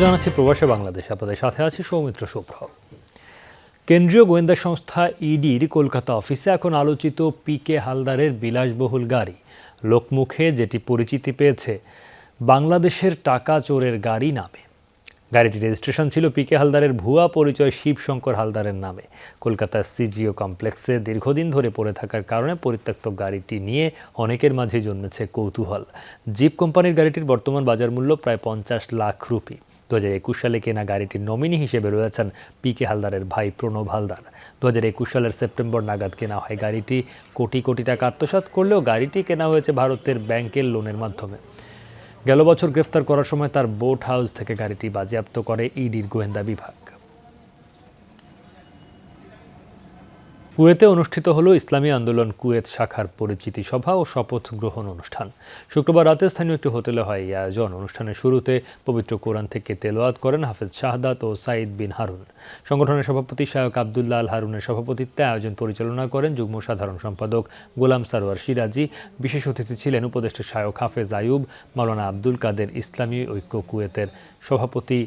জানাচ্ছি প্রবাসে বাংলাদেশ। আপনাদের সাথে আছি সৌমিত্র শুভ্র। কেন্দ্রীয় গোয়েন্দা সংস্থা ইডির কলকাতা অফিসে এখন আলোচিত পিকে হালদারের বিলাসবহুল গাড়ি লোকমুখে যেটি পরিচিতি পেয়েছে বাংলাদেশের টাকা চোরের গাড়ি নামে। গাড়িটির রেজিস্ট্রেশন ছিল পিকে হালদারের ভুয়া পরিচয় শিবশঙ্কর হালদারের নামে। কলকাতার সিজিও কমপ্লেক্সে দীর্ঘদিন ধরে পড়ে থাকার কারণে পরিত্যক্ত গাড়িটি নিয়ে অনেকের মাঝে জন্মেছে কৌতূহল। জিপ কোম্পানির গাড়িটির বর্তমান বাজার মূল্য প্রায় 50 লাখ রুপি। 2021 সালে কেনা গাড়িটির নমিনি হিসেবে রয়েছেন পিকে হালদারের ভাই প্রণব হালদার। 2021 সালের সেপ্টেম্বর নাগাদ কেনা হয় গাড়িটি। কোটি কোটি টাকা আত্মসাৎ করলেও গাড়িটি কেনা হয়েছে ভারতের ব্যাংকের লোনের মাধ্যমে। গেল বছর গ্রেফতার করার সময় তার বোট হাউস থেকে গাড়িটি বাজেয়াপ্ত করে ইডির গোয়েন্দা বিভাগ। কুয়েতে অনুষ্ঠিত হলো ইসলামী আন্দোলন কুয়েত শাখার পরিচিতি সভা ও শপথ গ্রহণ অনুষ্ঠান। শুক্রবার রাতে স্থানীয় একটি হোটেলে হয় এই আয়োজন। অনুষ্ঠানের শুরুতে পবিত্র কোরআন থেকে তেলাওয়াত করেন হাফেজ শাহাদাত ও সাইদ বিন হারুন। সংগঠনের সভাপতি শায়ক আবদুল্লাহ আল হারুনের সভাপতিত্বে আয়োজন পরিচালনা করেন যুগ্ম সাধারণ সম্পাদক গোলাম সারোয়ার সিরাজি। বিশেষ অতিথি ছিলেন উপদেষ্টা শায়ক হাফেজ আয়ুব, মাওলানা আব্দুল কাদের, ইসলামী ঐক্য কুয়েতের সভাপতি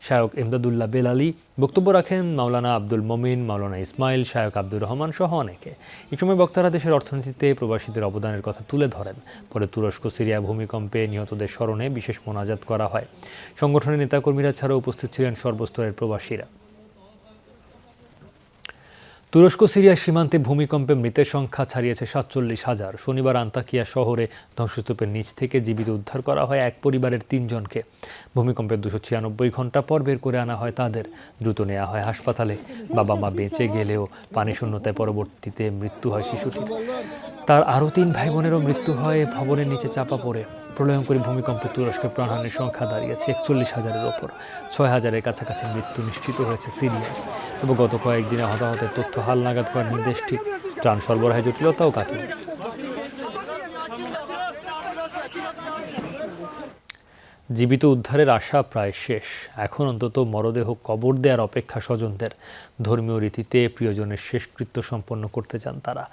শায়ক এমদাদুল্লাহ বেলালি। বক্তব্য রাখেন মাওলানা আব্দুল মমিন, মাওলানা ইসমাইল, শায়ক আব্দুর রহমান সহ অনেকে। এই সময় বক্তারা দেশের অর্থনীতিতে প্রবাসীদের অবদানের কথা তুলে ধরেন। পরে তুরস্ক সিরিয়া ভূমিকম্পে নিহতদের স্মরণে বিশেষ মোনাজাত করা হয়। সংগঠনের নেতাকর্মীরা ছাড়াও উপস্থিত ছিলেন সর্বস্তরের প্রবাসীরা। তুরস্ক সিরিয়া সীমান্তে ভূমিকম্পে মৃতের সংখ্যা ছাড়িয়েছে 47,000। শনিবার আন্তাকিয়া শহরে ধ্বংসস্তূপের নিচ থেকে জীবিত উদ্ধার করা হয় এক পরিবারের 3 জনকে। ভূমিকম্পের 296 ঘন্টা পর বের করে আনা হয় তাদের। দ্রুত নেওয়া হয় হাসপাতালে। বাবা মা বেঁচে গেলেও পানি শূন্যতায় পরবর্তীতে মৃত্যু হয় শিশুটির। তার আরও 3 ভাই বোনেরও মৃত্যু হয় ভবনের নিচে চাপা পড়ে। প্রলয়ঙ্করী ভূমিকম্পে তুরস্কের প্রাণহানির সংখ্যা দাঁড়িয়েছে 41,000-এর ওপর। 6,000-এর কাছাকাছি মৃত্যু নিশ্চিত হয়েছে সিরিয়ায়। তবে গত কয়েকদিনে হতাহতের তথ্য হালনাগাদ করেনি দেশটি। ত্রাণ সরবরাহে জটিলতাও কাটেনি। জীবিত উদ্ধারের আশা প্রায় শেষ। এখন অন্তত মরদেহ কবর দেওয়ার অপেক্ষা স্বজনদের। ধর্মীয় রীতিতে প্রিয়জনের শেষকৃত্য সম্পন্ন করতে চান তারা।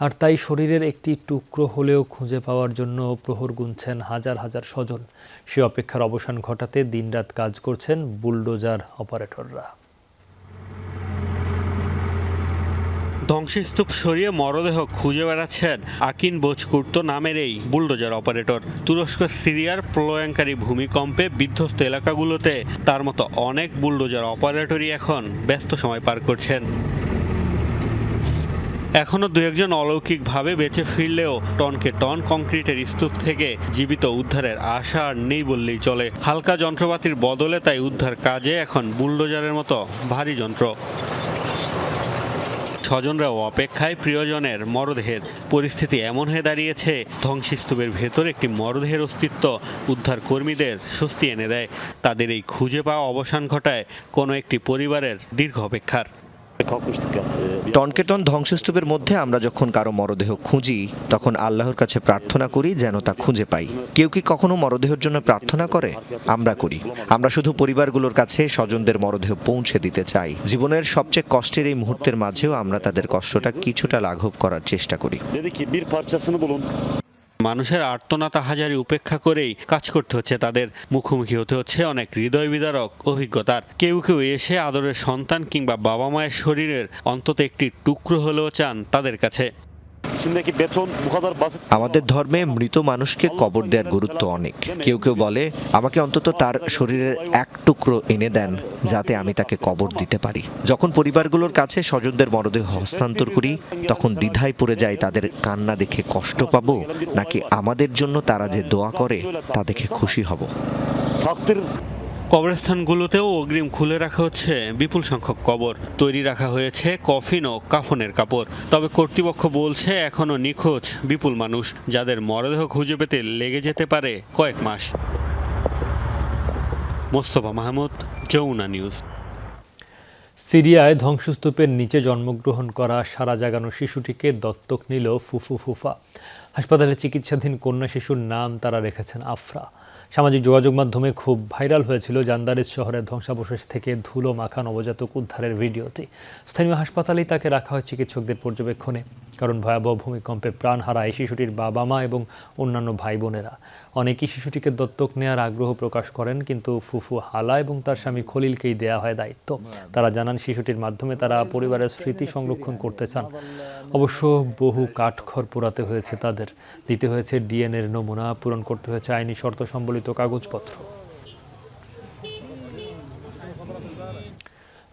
আর তাই শরীরের একটি টুকরো হলেও খুঁজে পাওয়ার জন্য প্রহর গুনছেন হাজার হাজার স্বজন। সে অপেক্ষার অবসান ঘটাতে দিনরাত কাজ করছেন বুলডোজার অপারেটররা। ধ্বংসস্তূপ সরিয়ে মরদেহ খুঁজে বেড়াচ্ছেন আকিন বোচকুর্তো নামের এই বুলডোজার অপারেটর। তুরস্ক সিরিয়ার প্রলয়ঙ্করী ভূমিকম্পে বিধ্বস্ত এলাকাগুলোতে তার মতো অনেক বুলডোজার অপারেটরই এখন ব্যস্ত সময় পার করছেন। এখনও 2-1 অলৌকিকভাবে বেঁচে ফিরলেও টনকে টন কংক্রিটের স্তূপ থেকে জীবিত উদ্ধারের আশা আর নেই বললেই চলে। হালকা যন্ত্রপাতির বদলে তাই উদ্ধার কাজে এখন বুলডোজারের মতো ভারী যন্ত্র। স্বজনরাও অপেক্ষায় প্রিয়জনের মরদেহের। পরিস্থিতি এমন হয়ে দাঁড়িয়েছে, ধ্বংসস্তূপের ভেতর একটি মরদেহের অস্তিত্ব উদ্ধার কর্মীদের স্বস্তি এনে দেয়। তাদের এই খুঁজে পাওয়া অবসান ঘটায় কোনো একটি পরিবারের দীর্ঘ অপেক্ষার। টনকে টন ধ্বংসস্তূপের মধ্যে আমরা যখন কারো মরদেহ খুঁজি তখন আল্লাহর কাছে প্রার্থনা করি যেন তা খুঁজে পাই। কেউ কি কখনো মরদেহের জন্য প্রার্থনা করে? আমরা করি। আমরা শুধু পরিবারগুলোর কাছে স্বজনদের মরদেহ পৌঁছে দিতে চাই। জীবনের সবচেয়ে কষ্টের এই মুহূর্তের মাঝেও আমরা তাদের কষ্টটা কিছুটা লাঘব করার চেষ্টা করি। মানুষের আর্তনাদ হাজারি উপেক্ষা করেই কাজ করতে হচ্ছে তাদের। মুখোমুখি হতে হচ্ছে অনেক হৃদয় বিদারক অভিজ্ঞতার। কেউ কেউ এসে আদরের সন্তান কিংবা বাবা মায়ের শরীরের অন্তত একটি টুকরো হলেও চান তাদের কাছে। আমাদের ধর্মে মৃত মানুষকে কবর দেওয়ার গুরুত্ব অনেক। কেউ কেউ বলে আমাকে অন্তত তার শরীরের এক টুকরো এনে দেন যাতে আমি তাকে কবর দিতে পারি। যখন পরিবারগুলোর কাছে স্বজনদের মরদেহ হস্তান্তর করি তখন দ্বিধায় পড়ে যায় তাদের কান্না দেখে কষ্ট পাবো নাকি আমাদের জন্য তারা যে দোয়া করে তা দেখে খুশি হব। কবরস্থানগুলোতেও অগ্রিম খুলে রাখা হচ্ছে বিপুল সংখ্যক কবর। তৈরি রাখা হয়েছে কফিন ও কাফনের কাপড়। তবে কর্তৃপক্ষ বলছে এখনো নিখোঁজ বিপুল মানুষ, যাদের মরদেহ খুঁজে পেতে লেগে যেতে পারে কয়েক মাস। মোস্তফা মাহমুদ, যমুনা নিউজ। সিরিয়ায় ধ্বংসস্তূপের নিচে জন্মগ্রহণ করা সারা জাগানো শিশুটিকে দত্তক নিল ফুফু ফুফা। হাসপাতালে চিকিৎসাধীন কন্যা শিশুর নাম তারা রেখেছেন আফরা। সামাজিক যোগাযোগ মাধ্যমে খুব ভাইরাল হয়েছিল জান্দারিস শহরের ধ্বংসাবশেষ থেকে ধুলো মাখা নবজাতক উদ্ধারের ভিডিওটি। স্থানীয় হাসপাতালেই তাকে রাখা হয় চিকিৎসকদের পর্যবেক্ষণে, কারণ ভয়াবহ ভূমিকম্পে প্রাণ হারায় শিশুটির বাবা মা এবং অন্যান্য ভাই বোনেরা। অনেকেই শিশুটিকে দত্তক নেওয়ার আগ্রহ প্রকাশ করেন, কিন্তু ফুফু হালা এবং তার স্বামী খলিলকেই দেয়া হয় দায়িত্ব। তারা জানান শিশুটির মাধ্যমে তারা পরিবারের স্মৃতি সংরক্ষণ করতে চান। অবশ্য বহু কাঠখড় পোড়াতে হয়েছে তাদের, দিতে হয়েছে ডিএনএর নমুনা, পূরণ করতে হয়েছে আইনি শর্ত সম্বলিত কাগজপত্র।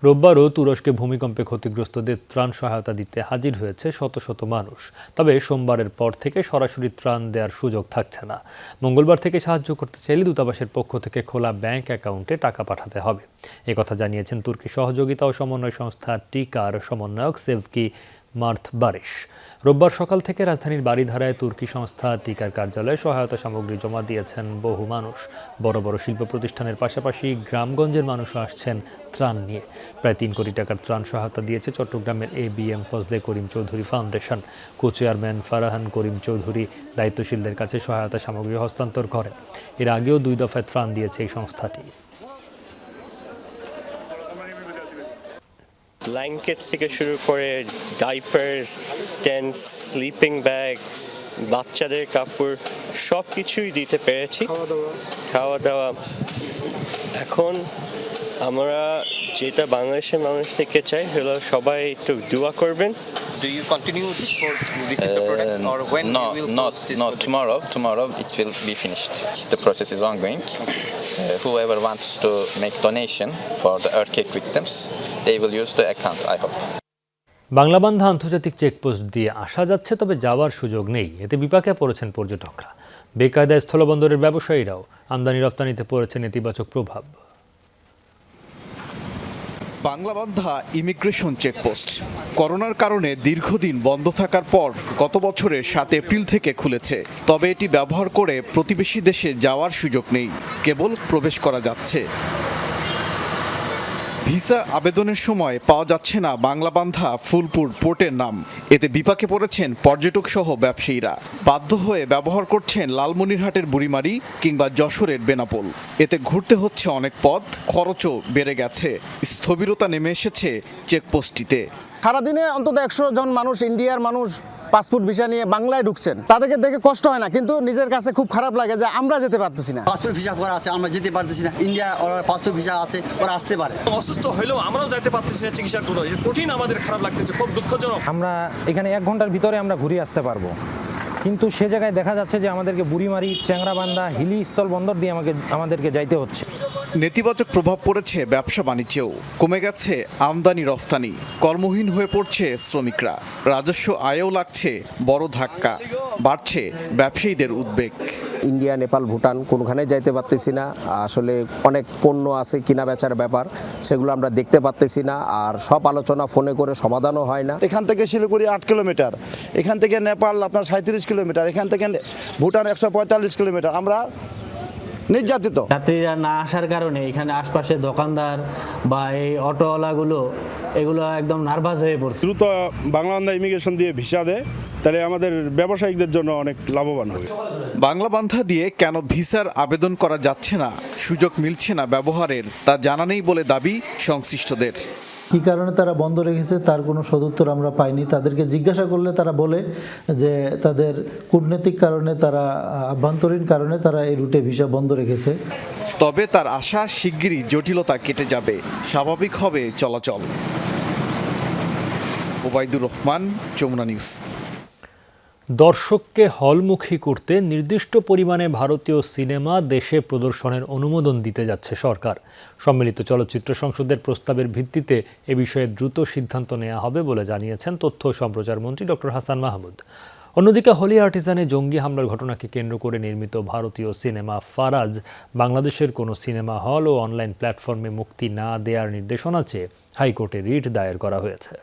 রোববারও তুরস্কে ভূমিকম্পে ক্ষতিগ্রস্তদের ত্রাণ সহায়তা দিতে হাজির হয়েছে শত শত মানুষ। তবে সোমবারের পর থেকে সরাসরি ত্রাণ দেওয়ার সুযোগ থাকছে না। মঙ্গলবার থেকে সাহায্য করতে চাইলে দূতাবাসের পক্ষ থেকে খোলা ব্যাংক অ্যাকাউন্টে টাকা পাঠাতে হবে। একথা জানিয়েছেন তুর্কি সহযোগিতা ও সমন্বয় সংস্থা টিকার সমন্বয়ক সেভকি মার্থ বারিশ। রোববার সকাল থেকে রাজধানীর বারিধারায় তুর্কি সংস্থা টিকার কার্যালয়ে সহায়তা সামগ্রী জমা দিয়েছেন বহু মানুষ। বড় বড় শিল্প প্রতিষ্ঠানের পাশাপাশি গ্রামগঞ্জের মানুষও আসছেন ত্রাণ নিয়ে। প্রায় ৩ কোটি টাকার ত্রাণ সহায়তা দিয়েছে চট্টগ্রামের ABM Fazle Karim Chowdhury foundation. Co-chairman ফারাহান Karim Chowdhury দায়িত্বশীলদের কাছে সহায়তা সামগ্রী হস্তান্তর করেন। এর আগেও 2 দফায় ত্রাণ দিয়েছে এই সংস্থাটি। ব্ল্যাঙ্কেটস থেকে শুরু করে ডাইপার্স, টেন্ট, স্লিপিং ব্যাগ, বাচ্চাদের কাপড় সব কিছুই দিতে পেরেছি। খাওয়া দাওয়া। এখন আমরা যেটা বাংলাদেশের মানুষ থেকে চাই হলো সবাই একটু দোয়া করবেন। Do you continue this for this the product or when you will close this project? Tomorrow it will be finished. The process is ongoing. Whoever wants to make donation for the earthquake victims, they will use the account, I hope. Banglabandha আন্তর্জাতিক checkpost দিয়ে আসা যাচ্ছে, তবে যাওয়ার সুযোগ নেই। এতে বিপাকে পড়েছেন পর্যটকরা। বেকায়দায় স্থলবন্দরের ব্যবসায়ীরাও আমদানি রপ্তানিতে পড়েছে নেতিবাচক প্রভাব। বাংলাবান্ধা ইমিগ্রেশন চেকপোস্ট করোনার কারণে দীর্ঘদিন বন্ধ থাকার পর গত বছরের 7 এপ্রিল থেকে খুলেছে। তবে এটি ব্যবহার করে প্রতিবেশী দেশে যাওয়ার সুযোগ নেই, কেবল প্রবেশ করা যাচ্ছে। ভিসা আবেদনের সময় পাওয়া যাচ্ছে না বাংলাবান্ধা ফুলপুর পোর্টের নাম। এতে বিপাকে পড়েছেন পর্যটক সহ ব্যবসায়ীরা। বাধ্য হয়ে ব্যবহার করছেন লালমনিরহাটের বুড়িমারি কিংবা যশোরের বেনাপোল। এতে ঘুরতে হচ্ছে অনেক পথ, খরচও বেড়ে গেছে। স্থবিরতা নেমে এসেছে চেকপোস্টটিতে। সারাদিনে অন্তত 100 জন মানুষ, ইন্ডিয়ার মানুষ পাসপোর্ট ভিসা নিয়ে বাংলায় ঢুকছেন। তাদেরকে দেখে কষ্ট হয় না, কিন্তু নিজের কাছে খুব খারাপ লাগে যে আমরা যেতে পারতেছি না। পাসপোর্ট ভিসা করা আছে, আমরা যেতে পারতেছি না। ইন্ডিয়া ওরা পাসপোর্ট ভিসা আছে, ওরা আসতে পারে। অসুস্থ হলেও আমরাও যেতে পারতেছি না চিকিৎসার জন্য। কঠিন, আমাদের খারাপ লাগতেছে, খুব দুঃখজনক। আমরা এখানে 1 ঘন্টার ভিতরে আমরা ঘুরে আসতে পারবো, কিন্তু সে জায়গায় দেখা যাচ্ছে যে আমাদেরকে বুড়িমারি, চ্যাংরাবান্ধা, হিলি স্থল বন্দর দিয়ে আমাদেরকে যাইতে হচ্ছে। নেতিবাচক প্রভাব পড়েছে ব্যবসা বাণিজ্যেও। কমে গেছে আমদানি রফতানি, কর্মহীন হয়ে পড়ছে শ্রমিকরা। রাজস্ব আয়েও লাগছে বড় ধাক্কা, বাড়ছে ব্যবসায়ীদের উদ্বেগ। ইন্ডিয়া, নেপাল, ভুটান কোনখানে যাইতে পারতেছি না। আসলে অনেক পণ্য আছে কিনা বেচার ব্যাপার, সেগুলো আমরা দেখতে পারতেছি না। আর সব আলোচনা ফোনে করে সমাধানও হয় না। এখান থেকে শিলিগুড়ি 8 কিলোমিটার, এখান থেকে নেপাল আপনার 37 কিলোমিটার, এখান থেকে ভুটান 145 কিলোমিটার। আমরা নির্যাতিত। যাত্রীরা না আসার কারণে এখানে আশপাশে দোকানদার বা এই অটোওয়ালাগুলো এগুলো একদম নার্ভাস হয়ে পড়ছে। দ্রুত বাংলাবান্ধা ইমিগ্রেশন দিয়ে ভিসা দেয়, তাহলে আমাদের ব্যবসায়িকদের জন্য অনেক লাভবান হবে। বাংলাবান্ধা দিয়ে কেন ভিসার আবেদন করা যাচ্ছে না, সুযোগ মিলছে না ব্যবহারের, তা জানা নেই বলে দাবি সংশ্লিষ্টদের। কী কারণে তারা বন্ধ রেখেছে তার কোনো সদুত্তর আমরা পাইনি। তাদেরকে জিজ্ঞাসা করলে তারা বলে যে তাদের কূটনৈতিক কারণে, তারা আভ্যন্তরীণ কারণে তারা এই রুটে ভিসা বন্ধ রেখেছে। তবে তার আশা শিগগিরই জটিলতা কেটে যাবে, স্বাভাবিক হবে চলাচল। ওবায়দুর রহমান, যমুনা নিউজ। দর্শককে হলমুখী করতে নির্দিষ্ট পরিমাণে ভারতীয় সিনেমা দেশে প্রদর্শনের অনুমোদন দিতে যাচ্ছে সরকার। সম্মিলিত চলচ্চিত্র সংসদের প্রস্তাবের ভিত্তিতে এ বিষয়ে দ্রুত সিদ্ধান্ত নেওয়া হবে বলে জানিয়েছেন তথ্য ও সম্প্রচার মন্ত্রী ডক্টর হাসান মাহমুদ। অন্যদিকে হলি আর্টিজানে জঙ্গি হামলার ঘটনাকে কেন্দ্র করে নির্মিত ভারতীয় সিনেমা ফারাজ বাংলাদেশের কোনো সিনেমা হল ও অনলাইন প্ল্যাটফর্মে মুক্তি না দেওয়ার নির্দেশনা চেয়ে হাইকোর্টে রিট দায়ের করা হয়েছে।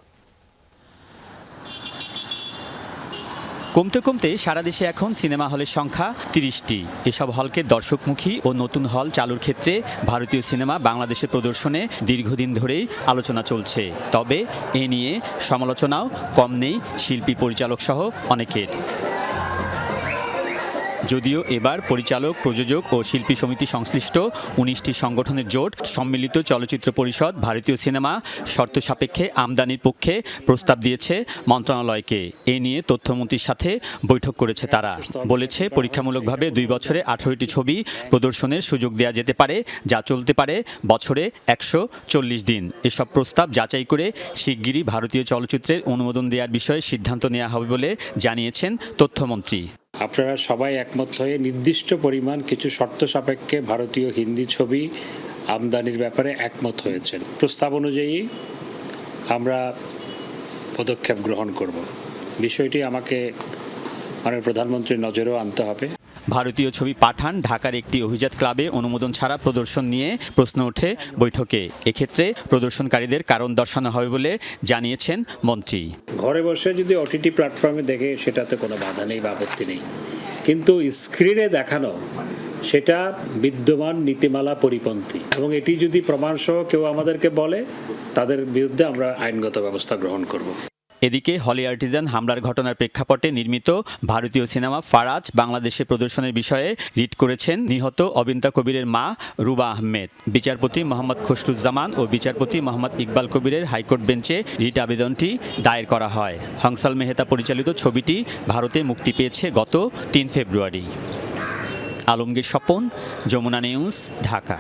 কমতে কমতে সারা দেশে এখন সিনেমা হলের সংখ্যা 30টি। এসব হলকে দর্শকমুখী ও নতুন হল চালুর ক্ষেত্রে ভারতীয় সিনেমা বাংলাদেশে প্রদর্শনে দীর্ঘদিন ধরেই আলোচনা চলছে। তবে এ নিয়ে সমালোচনাও কম নেই শিল্পী, পরিচালক সহ অনেকের। যদিও এবার পরিচালক, প্রযোজক ও শিল্পী সমিতি সংশ্লিষ্ট 19টি সংগঠনের জোট সম্মিলিত চলচ্চিত্র পরিষদ ভারতীয় সিনেমা শর্ত সাপেক্ষে আমদানির পক্ষে প্রস্তাব দিয়েছে মন্ত্রণালয়কে। এ নিয়ে তথ্যমন্ত্রীর সাথে বৈঠক করেছে তারা। বলেছে পরীক্ষামূলকভাবে 2 বছরে 18টি ছবি প্রদর্শনের সুযোগ দেওয়া যেতে পারে, যা চলতে পারে বছরে 140 দিন। এসব প্রস্তাব যাচাই করে শিগগিরই ভারতীয় চলচ্চিত্রের অনুমোদন দেওয়ার বিষয়ে সিদ্ধান্ত নেওয়া হবে বলে জানিয়েছেন তথ্যমন্ত্রী। আপনারা সবাই একমত হয়ে নির্দিষ্ট পরিমাণ কিছু শর্ত সাপেক্ষে ভারতীয় হিন্দি ছবি আমদানির ব্যাপারে একমত হয়েছেন। প্রস্তাব অনুযায়ী আমরা পদক্ষেপ গ্রহণ করব। বিষয়টি আমাকে মাননীয় প্রধানমন্ত্রীর নজরেও আনতে হবে। ভারতীয় ছবি পাঠান ঢাকার একটি অভিজাত ক্লাবে অনুমোদন ছাড়া প্রদর্শন নিয়ে প্রশ্ন ওঠে বৈঠকে। এক্ষেত্রে প্রদর্শনকারীদের কারণ দর্শানো হবে বলে জানিয়েছেন মন্ত্রী। ঘরে বসে যদি ওটিটি প্ল্যাটফর্মে দেখে সেটাতে কোনো বাধা নেই বা আপত্তি নেই, কিন্তু স্ক্রিনে দেখানো সেটা বিদ্যমান নীতিমালা পরিপন্থী, এবং এটি যদি প্রমাণসহ কেউ আমাদেরকে বলে তাদের বিরুদ্ধে আমরা আইনগত ব্যবস্থা গ্রহণ করব। এদিকে হলি আর্টিজান হামলার ঘটনার প্রেক্ষাপটে নির্মিত ভারতীয় সিনেমা ফারাজ বাংলাদেশে প্রদর্শনের বিষয়ে রিট করেছেন নিহত অবিন্তা কবিরের মা রুবা আহমেদ। বিচারপতি মোহাম্মদ খসরুজ্জামান ও বিচারপতি মোহাম্মদ ইকবাল কবিরের হাইকোর্ট বেঞ্চে রিট আবেদনটি দায়ের করা হয়। হংসাল মেহতা পরিচালিত ছবিটি ভারতে মুক্তি পেয়েছে গত 3 ফেব্রুয়ারি। আলমগীর স্বপন, যমুনা নিউজ, ঢাকা।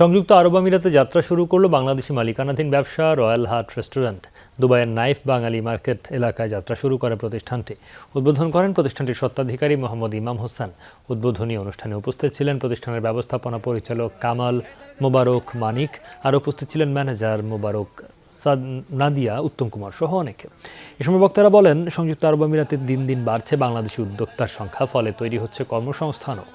সংযুক্ত আরব আমিরাতে যাত্রা শুরু করলো বাংলাদেশি মালিকানাধীন ব্যবসা রয়্যাল হার্ট রেস্টুরেন্ট। দুবাইয়ের নাইফ বাঙালি মার্কেট এলাকায় যাত্রা শুরু করে প্রতিষ্ঠানটি। উদ্বোধন করেন প্রতিষ্ঠানটির স্বত্বাধিকারী মোহাম্মদ ইমাম হোসেন। উদ্বোধনী অনুষ্ঠানে উপস্থিত ছিলেন প্রতিষ্ঠানের ব্যবস্থাপনা পরিচালক কামাল মোবারক মানিক, আর উপস্থিত ছিলেন ম্যানেজার মোবারক নাদিয়া, উত্তম কুমার সহ অনেকে। এ সময় বক্তারা বলেন, সংযুক্ত আরব আমিরাতে দিন দিন বাড়ছে বাংলাদেশি উদ্যোক্তার সংখ্যা, ফলে তৈরি হচ্ছে কর্মসংস্থানও।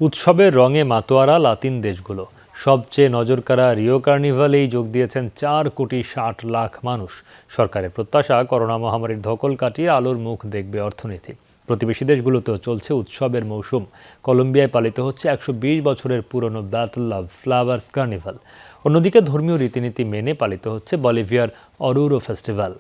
উৎসবের রঙে মাতোয়ারা লাতিন দেশগুলো। সবচেয়ে নজরকাড়া রিও কার্নিভালেই যোগ দিয়েছেন 4,60,00,000 মানুষ। সরকারের প্রত্যাশা, করোনা মহামারীর ধকল কাটিয়ে আলোর মুখ দেখবে অর্থনীতি। প্রতিবেশী দেশগুলোতেও চলছে উৎসবের মৌসুম। কলম্বিয়ায় পালিত হচ্ছে 120 বছরের পুরনো ব্যাটল অব ফ্লাওয়ার্স কার্নিভাল। অন্যদিকে ধর্মীয় রীতিনীতি মেনে পালিত হচ্ছে বলিভিয়ার অরুরো ফেস্টিভ্যাল।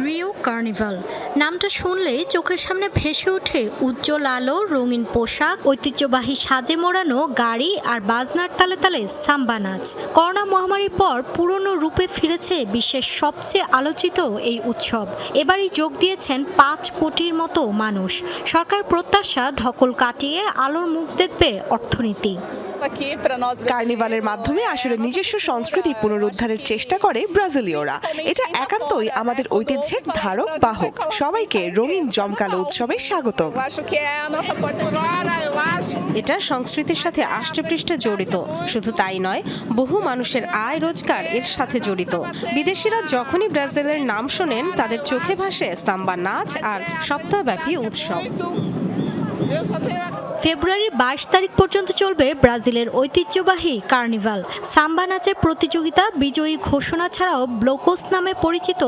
রিও কার্নিভাল নামটা শুনলেই চোখের সামনে ভেসে ওঠে উজ্জ্বল আলো, রঙিন পোশাক, ঐতিহ্যবাহী সাজে মোড়ানো গাড়ি আর বাজনার তালে তালে সাম্বা নাচ। করোনা মহামারীর পর পুরনো রূপে ফিরেছে বিশ্বের সবচেয়ে আলোচিত এই উৎসব। এবারই যোগ দিয়েছেন 5 কোটির মতো মানুষ। সরকার প্রত্যাশা, ধকল কাটিয়ে আলোর মুখ দেখবে অর্থনীতি। কার্নিভালের মাধ্যমে আসলে নিজস্ব সংস্কৃতি পুনরুদ্ধারের চেষ্টা করে ব্রাজিলীয়রা। এটা একান্তই আমাদের ঐতিহ্যের ধারক বাহক। সবাইকে রঙিন জমকালো উৎসবে স্বাগত। এটা সংস্কৃতির সাথে আষ্টেপৃষ্ঠে জড়িত। শুধু তাই নয়, বহু মানুষের আয় রোজগার এর সাথে জড়িত। বিদেশিরা যখনই ব্রাজিলের নাম শোনেন, তাদের চোখে ভাসে সাম্বা নাচ আর সপ্তাহব্যাপী উৎসব। ফেব্রুয়ারির 22 তারিখ পর্যন্ত চলবে ব্রাজিলের ঐতিহ্যবাহী কার্নিভাল। সাম্বা নাচের প্রতিযোগিতা, বিজয়ী ঘোষণা ছাড়াও ব্লোকোস নামে পরিচিত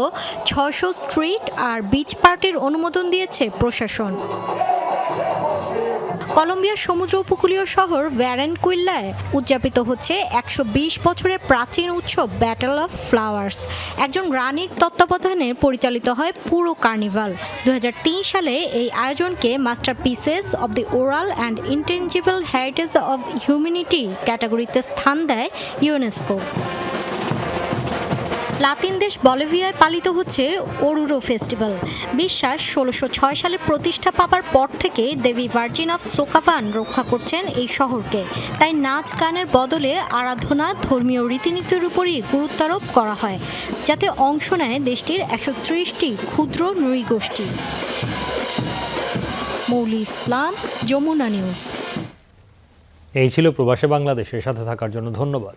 600 স্ট্রিট আর বিচ পার্টির অনুমোদন দিয়েছে প্রশাসন। কলম্বিয়ার সমুদ্র উপকূলীয় শহর ব্যারেনকুইল্লায় উদযাপিত হচ্ছে 120 বছরের প্রাচীন উৎসব ব্যাটল অফ ফ্লাওয়ার্স। একজন রানীর তত্ত্বাবধানে পরিচালিত হয় পুরো কার্নিভাল। 2003 সালে এই আয়োজনকে masterpieces of the oral and intangible heritage of humanity ক্যাটাগরিতে স্থান দেয় ইউনেস্কো। লাতিন দেশ বলিভিয়ায় পালিত হচ্ছে অরুরো ফেস্টিভ্যাল। বিশ্বাস, 1606 সালে প্রতিষ্ঠা পাবার পর থেকে দেবী ভার্জিন অফ সোকাভান রক্ষা করছেন এই শহরকে। তাই নাচ গানের বদলে আরাধনা, ধর্মীয় রীতিনীতির উপরই গুরুত্বারোপ করা হয়, যাতে অংশ নেয় দেশটির 130টি ক্ষুদ্র নৃগোষ্ঠী। মৌলি ইসলাম, যমুনা নিউজ। এই ছিল প্রবাসে বাংলাদেশের সাথে থাকার জন্য ধন্যবাদ।